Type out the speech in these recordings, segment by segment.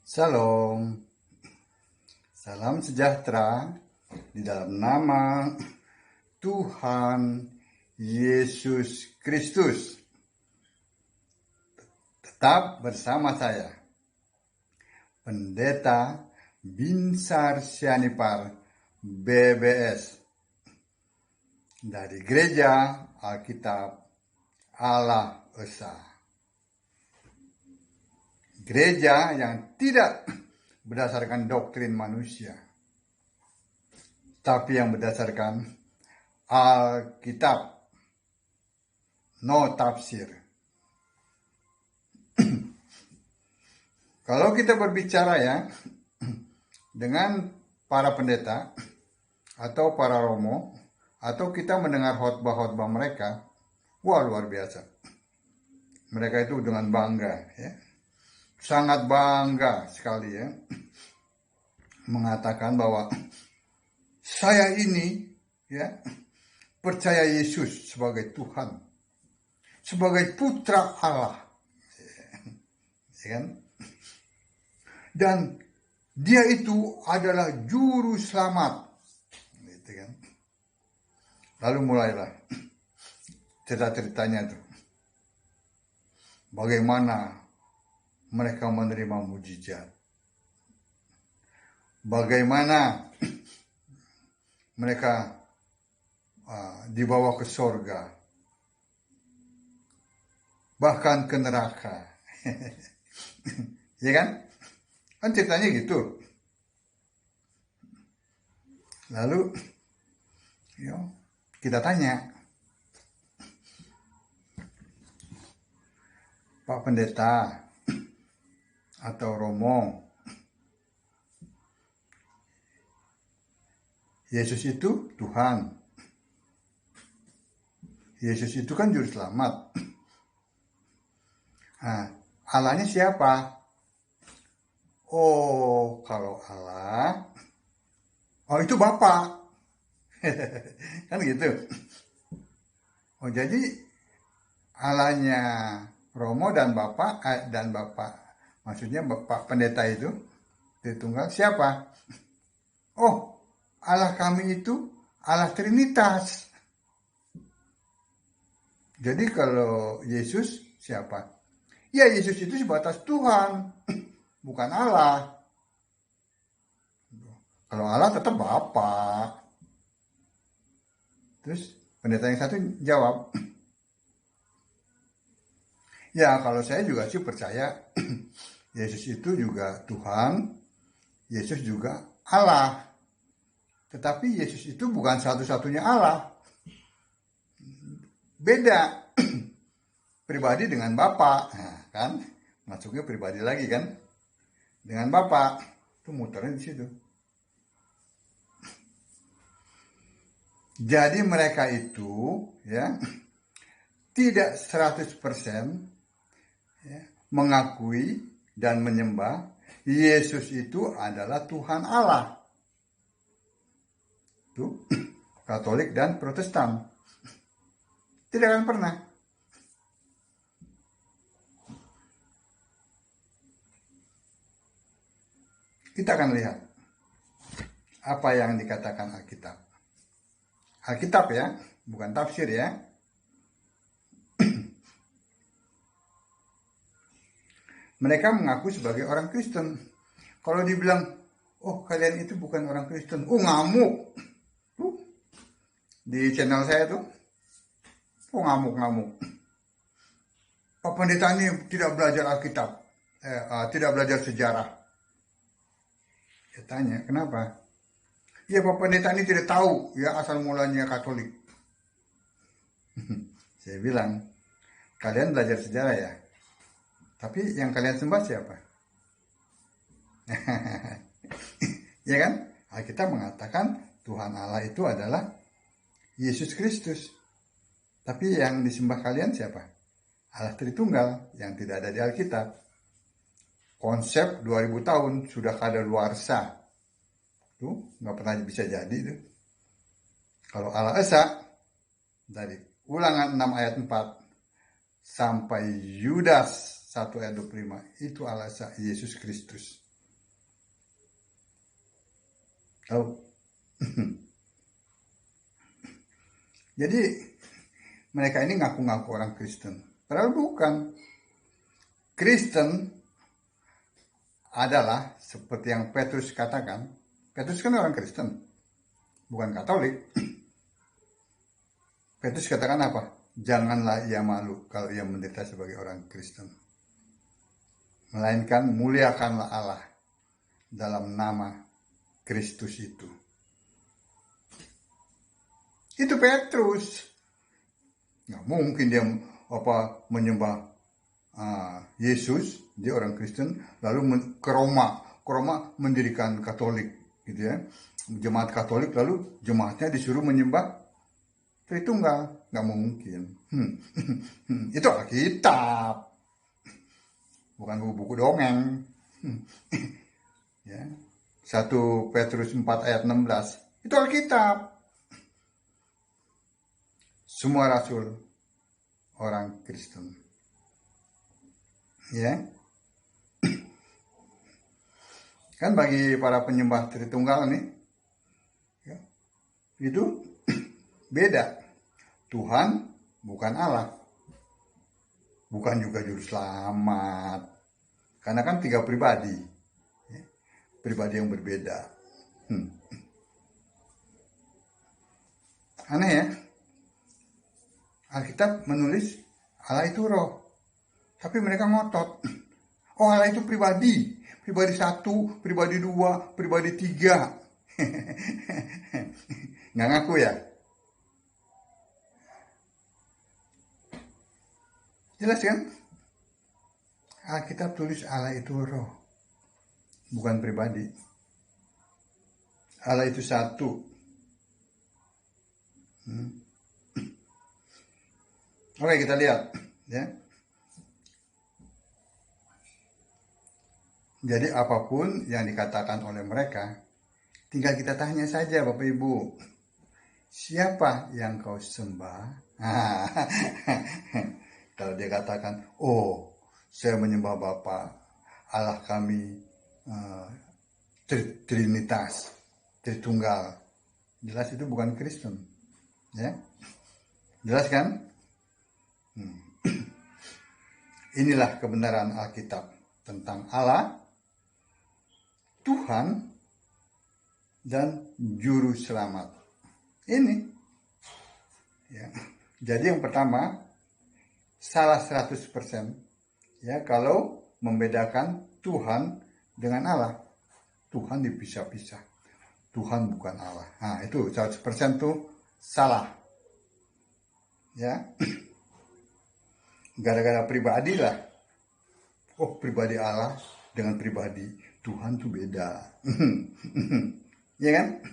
Shalom, salam sejahtera di dalam nama Tuhan Yesus Kristus. Tetap bersama saya, Pendeta Binsar Sianipar BBS dari Gereja Alkitab Allah Esa. Gereja yang tidak berdasarkan doktrin manusia, tapi yang berdasarkan Alkitab, no tafsir. Kalau kita berbicara ya dengan para pendeta atau para romo, atau kita mendengar khotbah-khotbah mereka, wah luar biasa. Mereka itu dengan bangga ya. Sangat bangga sekali ya, mengatakan bahwa saya ini ya percaya Yesus sebagai Tuhan, sebagai putra Allah, ya kan? Dan dia itu adalah juru selamat, gitu kan? Lalu mulailah cerita-ceritanya tuh, bagaimana mereka menerima mujizat, bagaimana mereka dibawa ke surga, bahkan ke neraka. Ya kan? Kan ceritanya gitu. Lalu kita tanya, Pak Pendeta atau Romo, Yesus itu Tuhan. Yesus itu kan juru selamat. Nah, Allahnya siapa? Oh, kalau Allah, oh itu Bapa. Kan gitu. Oh, jadi Allahnya Romo dan Bapak, maksudnya Bapak Pendeta itu Tritunggal siapa? Oh, Allah kami itu Allah Trinitas. Jadi kalau Yesus siapa? Ya Yesus itu sebatas Tuhan, bukan Allah. Kalau Allah tetap Bapa. Terus pendeta yang satu jawab, ya kalau saya juga sih percaya Yesus itu juga Tuhan, Yesus juga Allah. Tetapi Yesus itu bukan satu-satunya Allah. Beda pribadi dengan Bapa. Nah, kan masuknya pribadi lagi kan. Dengan Bapa itu muternya di situ. Jadi mereka itu ya tidak 100% ya, mengakui dan menyembah Yesus itu adalah Tuhan Allah. Tuh, Katolik dan Protestan. Tidak akan pernah. Kita akan lihat apa yang dikatakan Alkitab. Alkitab ya, bukan tafsir ya. Mereka mengaku sebagai orang Kristen. Kalau dibilang, oh kalian itu bukan orang Kristen, ngamuk. Tuh, di channel saya tuh, ngamuk-ngamuk. Pak Pendeta ini tidak belajar Alkitab, tidak belajar sejarah. Saya tanya, kenapa? Ya Pak Pendeta ini tidak tahu ya asal mulanya Katolik. Saya bilang, kalian belajar sejarah ya, tapi yang kalian sembah siapa? Ya kan? Alkitab mengatakan Tuhan Allah itu adalah Yesus Kristus. Tapi yang disembah kalian siapa? Allah Tritunggal yang tidak ada di Alkitab. Konsep 2000 tahun sudah kadaluarsa. Tuh, nggak pernah bisa jadi tuh. Kalau Allah Esa, dari Ulangan 6 ayat 4 sampai Yudas 1 ayat 25, itu Allah Esa Yesus Kristus. Tahu? Jadi mereka ini ngaku-ngaku orang Kristen. Padahal bukan. Kristen adalah seperti yang Petrus katakan. Petrus kan orang Kristen, bukan Katolik. Petrus katakan apa? Janganlah ia malu kalau ia menderita sebagai orang Kristen. Melainkan muliakanlah Allah dalam nama Kristus itu. Itu Petrus. Nggak mungkin dia menyembah Yesus, dia orang Kristen, lalu ke Roma mendirikan Katolik, gitu ya, jemaat Katolik, lalu jemaatnya disuruh menyembah Tritunggal, nggak mungkin. Itu Alkitab, bukan buku-buku dongeng. Ya, 1 Petrus 4 ayat 16, itu Alkitab. Semua rasul orang Kristen. Ya. Kan bagi para penyembah Tritunggal nih, ya, itu beda. Tuhan bukan Allah. Bukan juga juru selamat. Karena kan 3 pribadi. Ya, pribadi yang berbeda. Aneh ya. Alkitab menulis Allah itu roh. Tapi mereka ngotot. Oh, Allah itu pribadi. Pribadi 1, pribadi 2, pribadi 3. Nggak ngaku ya? Jelas kan? Alkitab tulis Allah itu roh. Bukan pribadi. Allah itu 1. Oke, kita lihat. Ya. Jadi apapun yang dikatakan oleh mereka, tinggal kita tanya saja Bapak Ibu, siapa yang kau sembah? Kalau dia katakan, oh saya menyembah Bapa, Allah kami Trinitas, Tritunggal, jelas itu bukan Kristen. Ya, jelas kan? Inilah kebenaran Alkitab tentang Allah, Tuhan, dan Juru Selamat. Ini. Ya. Jadi yang pertama, salah 100%. Ya, kalau membedakan Tuhan dengan Allah. Tuhan dipisah-pisah. Tuhan bukan Allah. Nah, itu 100% tuh salah. Ya. Gara-gara pribadi lah. Oh, pribadi Allah dengan pribadi Tuhan tuh beda. Ya kan?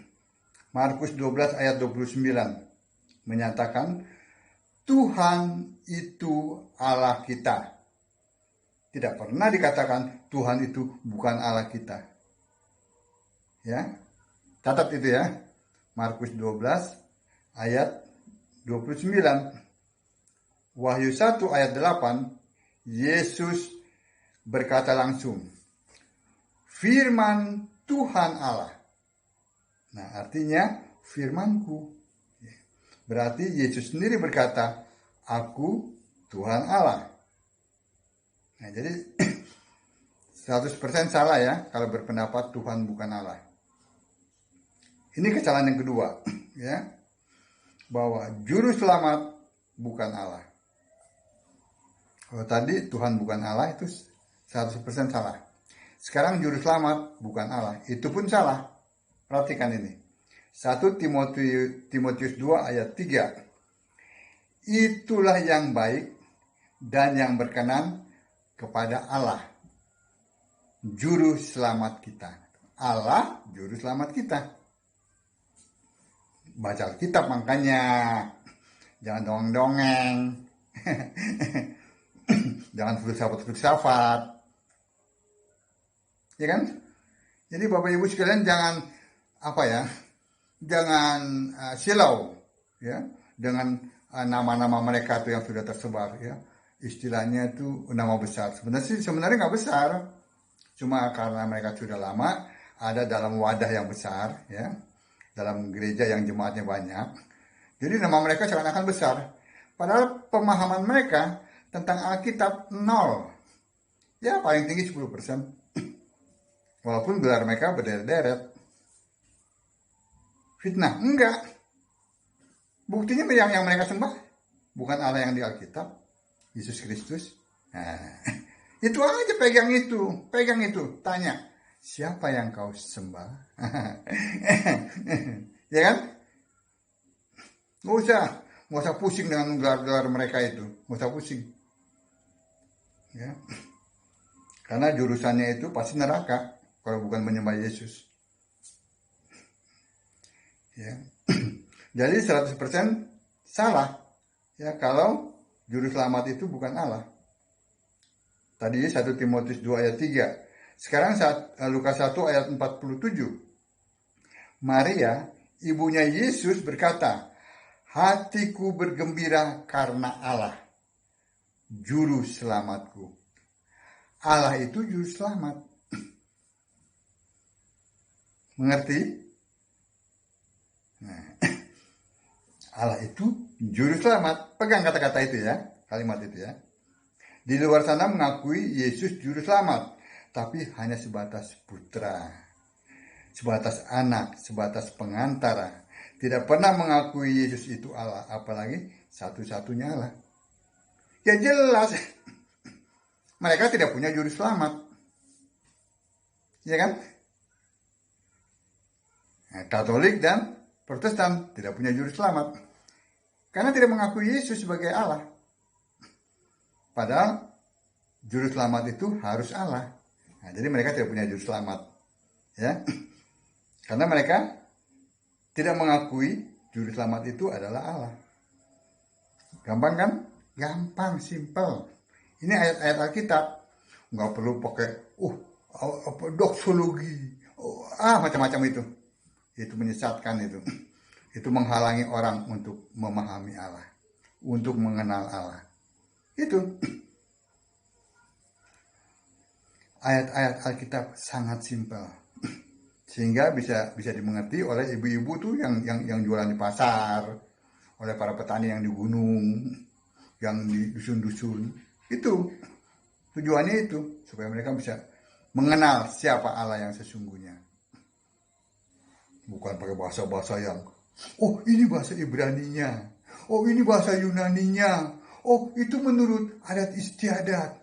Markus 12 ayat 29 menyatakan Tuhan itu Allah kita. Tidak pernah dikatakan Tuhan itu bukan Allah kita. Ya. Catat itu ya. Markus 12 ayat 29. Wahyu 1 ayat 8, Yesus berkata langsung, firman Tuhan Allah. Nah, artinya firmanku. Berarti Yesus sendiri berkata, aku Tuhan Allah. Nah, jadi 100% salah ya kalau berpendapat Tuhan bukan Allah. Ini kesalahan yang kedua, ya. Bahwa juru selamat bukan Allah. Kalau tadi Tuhan bukan Allah itu 100% salah. Sekarang juru selamat bukan Allah, itu pun salah. Perhatikan ini. 1 Timotius 2 ayat 3. Itulah yang baik dan yang berkenan kepada Allah, juru selamat kita. Allah juru selamat kita. Baca Alkitab makanya. Jangan dongeng-dongeng. Jangan filsafat-filsafat. Ya kan? Jadi Bapak Ibu sekalian jangan jangan silau ya dengan nama-nama mereka tuh yang sudah tersebar ya. Istilahnya itu nama besar. Sebenarnya nggak besar. Cuma karena mereka sudah lama ada dalam wadah yang besar, ya, dalam gereja yang jemaatnya banyak. Jadi nama mereka seakan-akan besar. Padahal pemahaman mereka tentang Alkitab nol. Ya paling tinggi 10%. Walaupun gelar mereka berderet-deret. Fitnah? Enggak. Buktinya yang mereka sembah bukan Allah yang di Alkitab, Yesus Kristus. Nah, itu aja, pegang itu. Tanya, siapa yang kau sembah? Ya kan? Nggak usah pusing dengan gelar-gelar mereka itu. Nggak usah pusing. Ya. Karena jurusannya itu pasti neraka kalau bukan menyembah Yesus. Ya. Jadi 100% salah. Ya, kalau juru selamat itu bukan Allah. Tadi 1 Timotius 2 ayat 3. Sekarang Lukas 1 ayat 47. Maria, ibunya Yesus berkata, hatiku bergembira karena Allah, juru selamatku. Allah itu juru selamat. Mengerti? Nah, Allah itu juru selamat. Pegang kata-kata itu ya, kalimat itu ya. Di luar sana mengakui Yesus juru selamat, tapi hanya sebatas putra, sebatas anak, sebatas pengantara. Tidak pernah mengakui Yesus itu Allah, apalagi satu-satunya Allah. Ya jelas, mereka tidak punya juru selamat. Ya kan? Nah, Katolik dan Protestan tidak punya juru selamat. Karena tidak mengakui Yesus sebagai Allah. Padahal juru selamat itu harus Allah. Nah, jadi mereka tidak punya juru selamat. Ya. Karena mereka tidak mengakui juru selamat itu adalah Allah. Gampang kan? Gampang, simple. Ini ayat-ayat Alkitab. Nggak perlu pakai doksologi. Macam-macam itu. Itu menyesatkan itu. Itu menghalangi orang untuk memahami Allah. Untuk mengenal Allah. Itu. Ayat-ayat Alkitab sangat simpel. Sehingga bisa dimengerti oleh ibu-ibu tuh yang jualan di pasar, oleh para petani yang di gunung, yang di dusun-dusun. Itu tujuannya itu, supaya mereka bisa mengenal siapa Allah yang sesungguhnya. Bukan pakai bahasa-bahasa yang, ini bahasa Ibraninya, ini bahasa Yunaninya, itu menurut adat istiadat.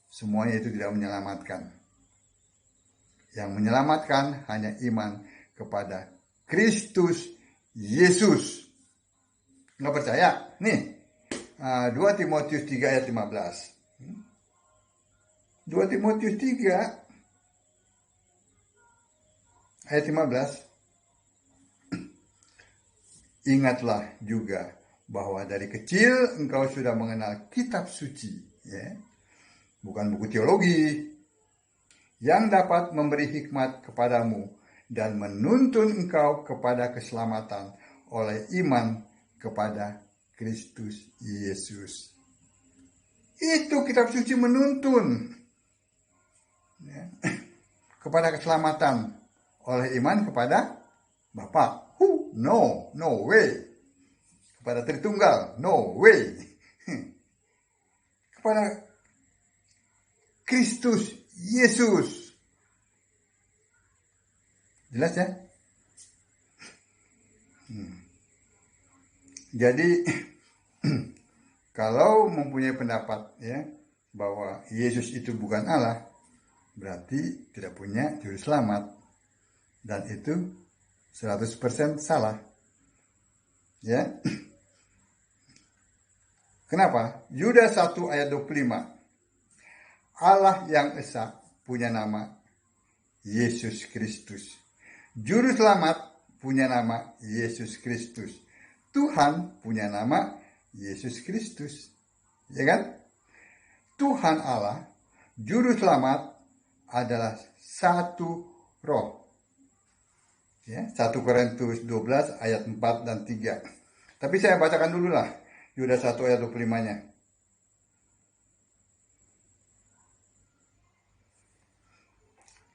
Semuanya itu tidak menyelamatkan. Yang menyelamatkan hanya iman kepada Kristus Yesus. Nggak percaya? Nih, 2 Timotius 3 ayat 15. 2 Timotius 3 ayat 15. Ingatlah juga bahwa dari kecil engkau sudah mengenal kitab suci, ya. Bukan buku teologi, yang dapat memberi hikmat kepadamu dan menuntun engkau kepada keselamatan oleh iman kepada Kristus Yesus. Itu kitab suci menuntun, ya, kepada keselamatan oleh iman kepada Bapa. No way. Kepada Tritunggal, no way. Kepada Kristus Yesus. Jelas ya? Jadi kalau mempunyai pendapat ya bahwa Yesus itu bukan Allah, berarti tidak punya juru selamat, dan itu 100% salah. Ya. Kenapa? Yudas 1 ayat 25. Allah yang esa punya nama Yesus Kristus. Juru selamat punya nama Yesus Kristus. Tuhan punya nama Yesus Kristus. Ya kan? Tuhan Allah, juru selamat adalah satu roh. Ya, 1 Korintus 12 ayat 4 dan 3. Tapi saya bacakan dulu lah Yudas 1 ayat 25-nya.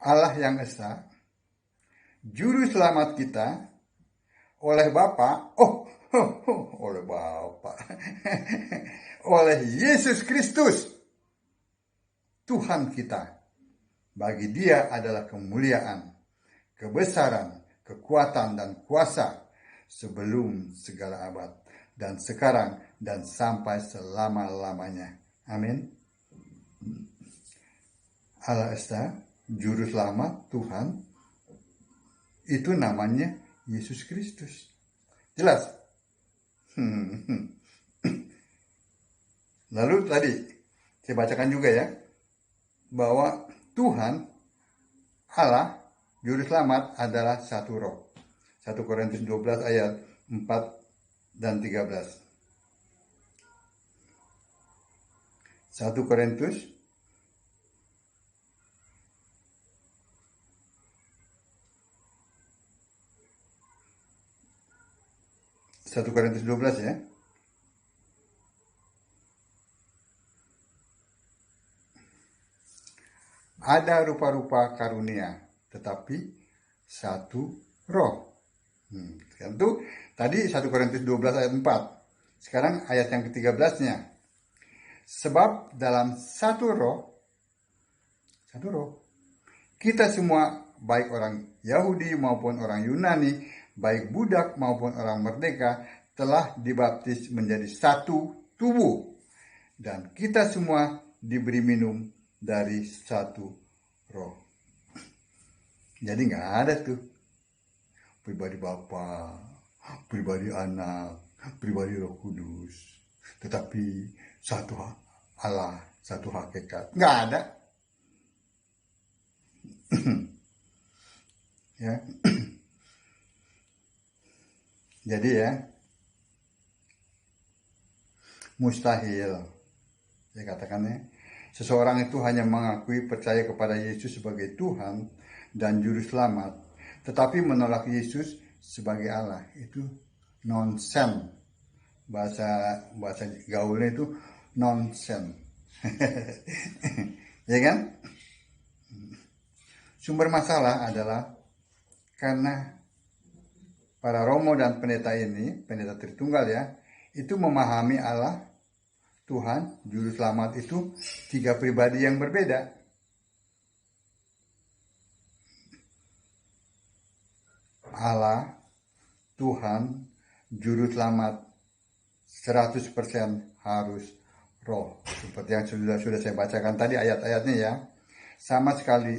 Allah yang esa, juru selamat kita, oleh Bapa, oleh Bapa, oleh Yesus Kristus, Tuhan kita. Bagi Dia adalah kemuliaan, kebesaran, kekuatan, dan kuasa sebelum segala abad, dan sekarang, dan sampai selama-lamanya. Amin. Allah Esa, Juru Selamat, Tuhan, itu namanya Yesus Kristus. Jelas? Lalu tadi, saya bacakan juga ya, bahwa Tuhan, Allah, Juru Selamat adalah satu roh. 1 Korintus 12 ayat 4 dan 13. 1 Korintus 12 ya. Ada rupa-rupa karunia, tetapi satu roh. Tentu tadi 1 Korintus 12 ayat 4. Sekarang ayat yang ke-13-nya. Sebab dalam satu roh, kita semua, baik orang Yahudi maupun orang Yunani, baik budak maupun orang merdeka, telah dibaptis menjadi satu tubuh. Dan kita semua diberi minum dari satu roh. Jadi nggak ada tuh pribadi Bapa, pribadi Anak, pribadi Roh Kudus, tetapi satu Allah, satu hakikat. Nggak ada. Ya. Jadi ya, mustahil, saya katakan ya, seseorang itu hanya mengakui percaya kepada Yesus sebagai Tuhan dan Juru Selamat, tetapi menolak Yesus sebagai Allah. Itu nonsen. Bahasa gaulnya itu nonsen. Ya kan? Sumber masalah adalah karena para romo dan pendeta ini, pendeta Tritunggal ya, itu memahami Allah, Tuhan, Juru Selamat itu tiga pribadi yang berbeda. Allah, Tuhan, Juru Selamat 100% harus roh. Seperti yang sudah saya bacakan tadi ayat-ayatnya ya. Sama sekali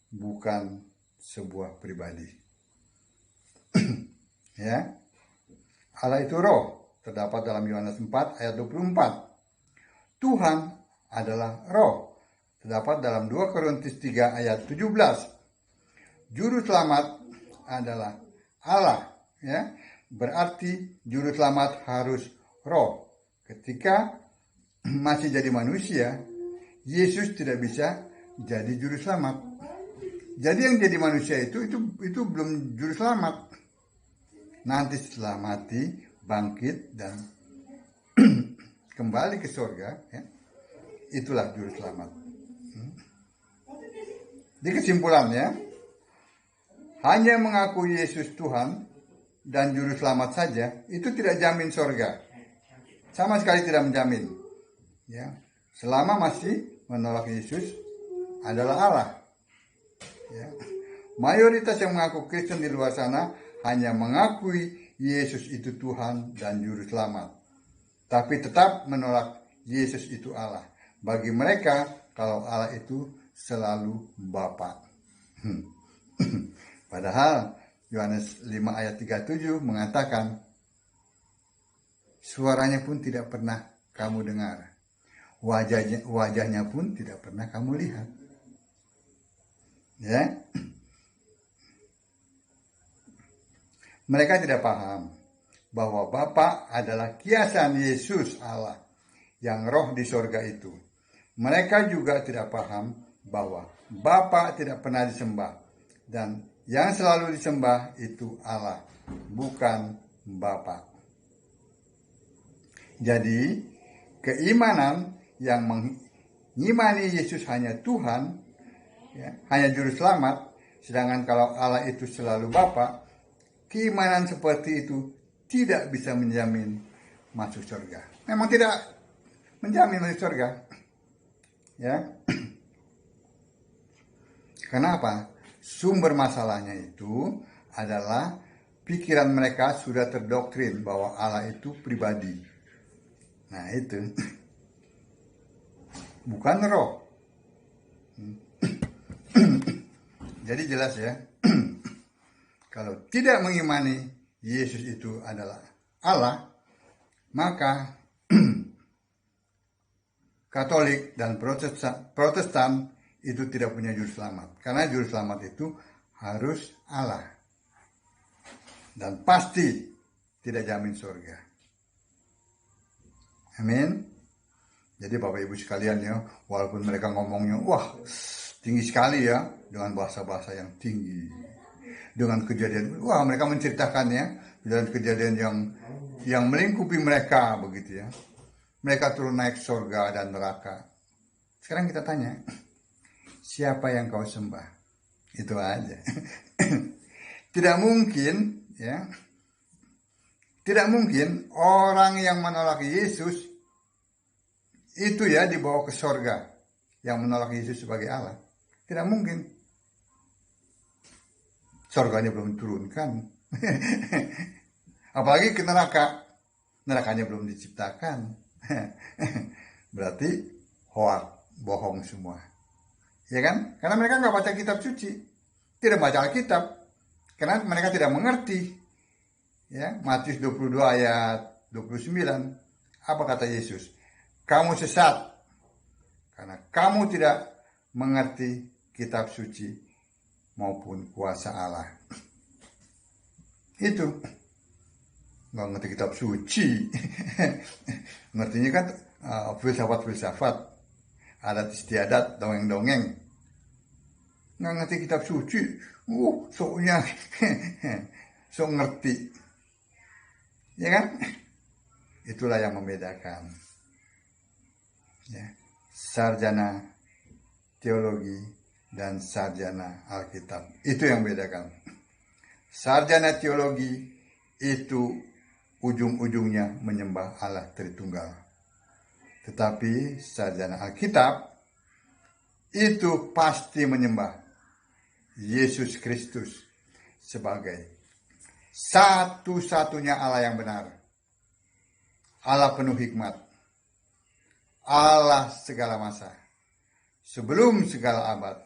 bukan sebuah pribadi. Ya. Allah itu roh, terdapat dalam Yohanes 4 ayat 24. Tuhan adalah roh, terdapat dalam 2 Korintus 3 ayat 17. Juru Selamat adalah Allah, ya. Berarti Juru Selamat harus roh. Ketika masih jadi manusia, Yesus tidak bisa jadi Juru Selamat. Jadi yang jadi manusia itu belum Juru Selamat. Nanti setelah mati, bangkit dan kembali ke surga, ya, itulah Juru Selamat. Di kesimpulannya, hanya mengaku Yesus Tuhan dan Juru Selamat saja, itu tidak jamin surga. Sama sekali tidak menjamin. Ya, selama masih menolak Yesus adalah Allah. Ya. Mayoritas yang mengaku Kristen di luar sana hanya mengakui Yesus itu Tuhan dan Juru Selamat, tapi tetap menolak Yesus itu Allah. Bagi mereka, kalau Allah itu selalu Bapa. Padahal Yohanes 5 ayat 37 mengatakan, suaranya pun tidak pernah kamu dengar, wajahnya pun tidak pernah kamu lihat. Ya, mereka tidak paham bahwa Bapa adalah kiasan Yesus Allah yang roh di sorga itu. Mereka juga tidak paham bahwa Bapa tidak pernah disembah dan yang selalu disembah itu Allah, bukan Bapa. Jadi, keimanan yang mengimani Yesus hanya Tuhan ya, hanya juru selamat. Sedangkan kalau Allah itu selalu Bapa, keimanan seperti itu tidak bisa menjamin masuk surga. Memang tidak menjamin masuk surga. Ya. Kenapa? Sumber masalahnya itu adalah pikiran mereka sudah terdoktrin bahwa Allah itu pribadi. Nah itu. Bukan roh. Jadi jelas ya. Kalau tidak mengimani Yesus itu adalah Allah, maka Katolik dan Protestan itu tidak punya juru selamat. Karena juru selamat itu harus Allah. Dan pasti tidak jamin surga. Amin. Jadi Bapak Ibu sekalian ya, walaupun mereka ngomongnya, wah tinggi sekali ya, dengan bahasa-bahasa yang tinggi. Dengan kejadian, wah mereka menceritakannya, dengan kejadian yang melingkupi mereka begitu ya. Mereka turun naik surga dan neraka. Sekarang kita tanya, siapa yang kau sembah? Itu aja. Tidak mungkin ya. Tidak mungkin orang yang menolak Yesus itu ya dibawa ke surga. Yang menolak Yesus sebagai Allah. Tidak mungkin. Surganya belum turunkan. Apalagi ke neraka. Nerakanya belum diciptakan. Berarti hoax, bohong semua. Ya kan? Karena mereka nggak baca kitab suci. Tidak baca Alkitab. Karena mereka tidak mengerti. Ya, Matius 22 ayat 29. Apa kata Yesus? Kamu sesat. Karena kamu tidak mengerti kitab suci maupun kuasa Allah. Itu. Nggak ngerti kitab suci. Ngertinya kan filsafat-filsafat. Adat istiadat, dongeng-dongeng. Nggak ngerti kitab suci. Soknya. Sok ngerti. Ya kan? Itulah yang membedakan. Ya. Sarjana teologi dan sarjana Alkitab. Itu yang membedakan. Sarjana teologi itu ujung-ujungnya menyembah Allah Tritunggal. Tetapi sarjana Alkitab itu pasti menyembah Yesus Kristus sebagai satu-satunya Allah yang benar. Allah penuh hikmat. Allah segala masa. Sebelum segala abad.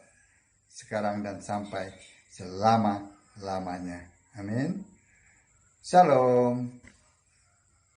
Sekarang dan sampai selama-lamanya. Amin. Shalom.